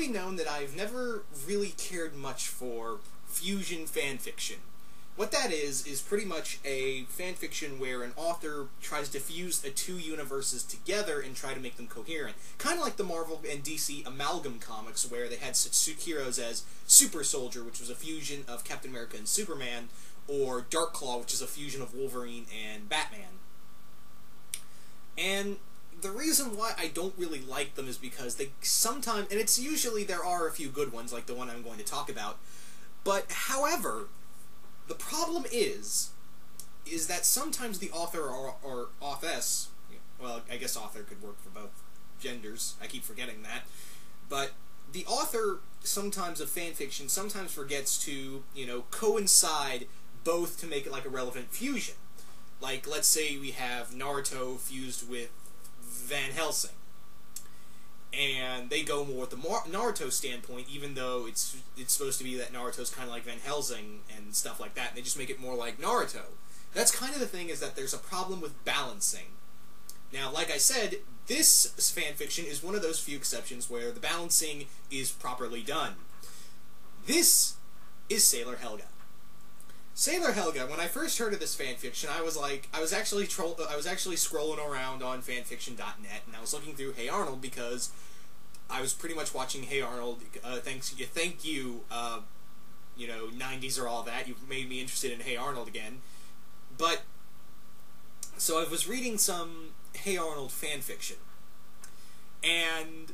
be known that I've never really cared much for fusion fanfiction. What that is pretty much a fanfiction where an author tries to fuse the two universes together and try to make them coherent. Kind of like the Marvel and DC amalgam comics, where they had such heroes as Super Soldier, which was a fusion of Captain America and Superman, or Dark Claw, which is a fusion of Wolverine and Batman. And the reason why I don't really like them is because they sometimes, and it's usually there are a few good ones, like the one I'm going to talk about, but however, the problem is that sometimes the author or authess, well, I guess author could work for both genders, I keep forgetting that, but the author sometimes of fanfiction sometimes forgets to, coincide both to make it like a relevant fusion. Like, let's say we have Naruto fused with Van Helsing, and they go more with the Naruto standpoint, even though it's supposed to be that Naruto's kind of like Van Helsing and stuff like that, and they just make it more like Naruto. That's kind of the thing, is that there's a problem with balancing. Now, like I said, this fanfiction is one of those few exceptions where the balancing is properly done. This is Sailor Helga. Sailor Helga, when I first heard of this fanfiction, I was actually scrolling around on fanfiction.net, and I was looking through Hey Arnold because I was pretty much watching Hey Arnold. Thank you, 90s or all that. You've made me interested in Hey Arnold again. But so I was reading some Hey Arnold fanfiction, and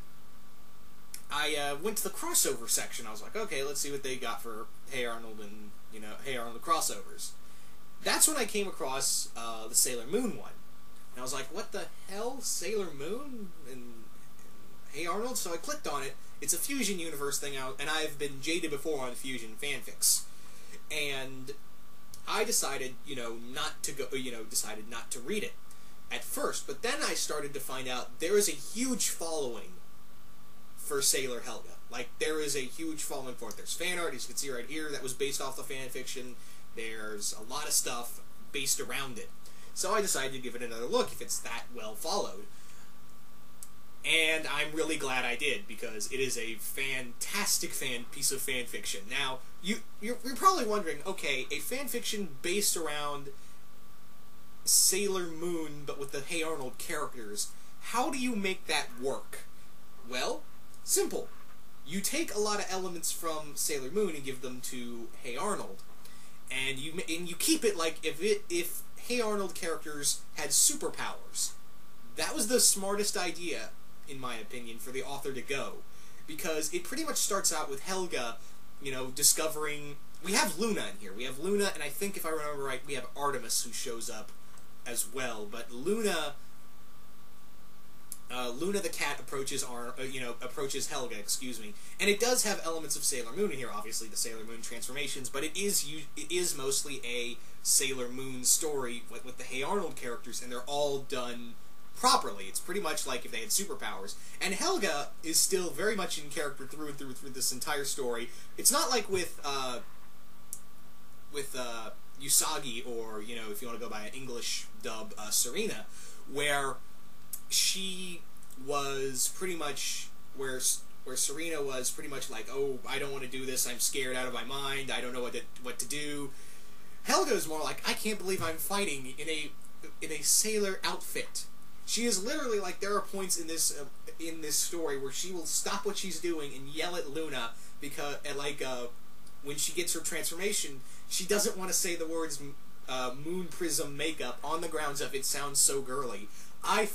I went to the crossover section. I was like, okay, let's see what they got for Hey Arnold and Hey Arnold crossovers. That's when I came across the Sailor Moon one. And I was like, what the hell? Sailor Moon? And Hey Arnold? So I clicked on it. It's a fusion universe thing out, and I've been jaded before on fusion fanfics. And I decided, decided not to read it at first. But then I started to find out there is a huge following for Sailor Helga. Like, there is a huge following for it. There's fan art, as you can see right here, that was based off the fanfiction. There's a lot of stuff based around it. So I decided to give it another look if it's that well followed. And I'm really glad I did, because it is a fantastic piece of fanfiction. Now, you're probably wondering, okay, a fanfiction based around Sailor Moon, but with the Hey Arnold characters, how do you make that work? Well, simple. You take a lot of elements from Sailor Moon and give them to Hey Arnold, and you keep it like if Hey Arnold characters had superpowers. That was the smartest idea, in my opinion, for the author to go, because it pretty much starts out with Helga, discovering. We have Luna in here. We have Luna, and I think if I remember right, we have Artemis who shows up as well. But Luna the cat approaches Helga, and it does have elements of Sailor Moon in here. Obviously, the Sailor Moon transformations, but it is mostly a Sailor Moon story with the Hey Arnold characters, and they're all done properly. It's pretty much like if they had superpowers. And Helga is still very much in character through this entire story. It's not like with Usagi, or if you want to go by an English dub, Serena, where she was pretty much where Serena was pretty much like, oh, I don't want to do this, I'm scared out of my mind, I don't know what to do. Helga is more like, I can't believe I'm fighting in a sailor outfit. She is literally like, there are points in this story where she will stop what she's doing and yell at Luna because when she gets her transformation, she doesn't want to say the words moon prism makeup on the grounds of it sounds so girly. I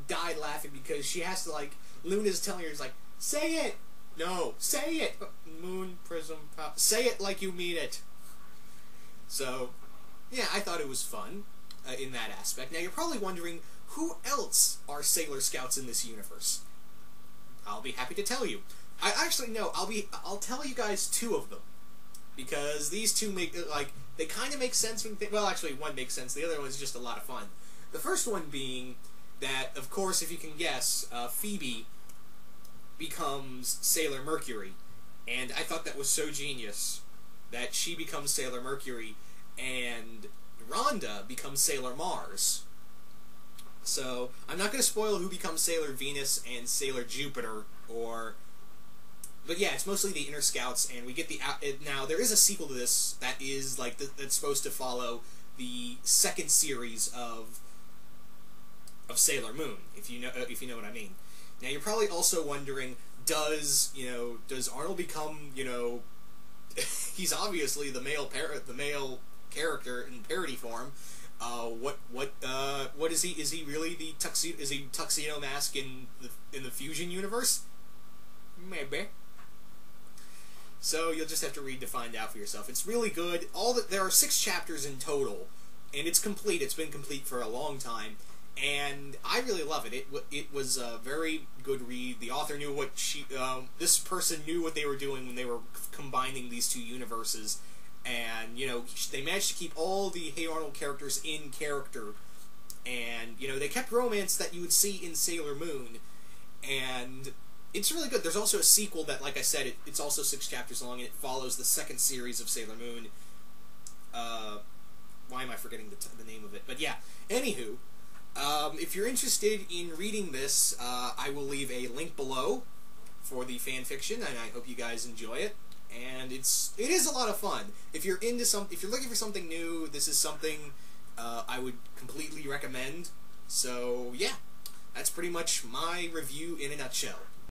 died laughing because she has to, Luna's telling her, say it! No, say it! Moon prism pop. Say it like you mean it. So, yeah, I thought it was fun in that aspect. Now, you're probably wondering, who else are Sailor Scouts in this universe? I'll be happy to tell you. I'll tell you guys two of them. Because these two make, they kind of make sense when well, actually, one makes sense, the other one's just a lot of fun. The first one being that, of course, if you can guess, Phoebe becomes Sailor Mercury. And I thought that was so genius that she becomes Sailor Mercury and Rhonda becomes Sailor Mars. So, I'm not going to spoil who becomes Sailor Venus and Sailor Jupiter, or But yeah, it's mostly the Inner Scouts, and we get now there is a sequel to this that is like that's supposed to follow the second series of Sailor Moon, if you know what I mean. Now you're probably also wondering, does Arnold become, he's obviously the male character in parody form. What is he? Is he really the tuxedo? Is he Tuxedo Mask in the Fusion universe? Maybe. So you'll just have to read to find out for yourself. It's really good. There are 6 chapters in total, and it's complete. It's been complete for a long time, and I really love it. It was a very good read. The author knew what this person knew what they were doing when they were combining these 2 universes, and they managed to keep all the Hey Arnold characters in character, and they kept romance that you would see in Sailor Moon, and it's really good. There's also a sequel that, like I said, it's also 6 chapters long, and it follows the second series of Sailor Moon. Why am I forgetting the name of it? But yeah, anywho, if you're interested in reading this, I will leave a link below for the fan fiction, and I hope you guys enjoy it. And it is a lot of fun. If you're looking for something new, this is something I would completely recommend. So yeah, that's pretty much my review in a nutshell.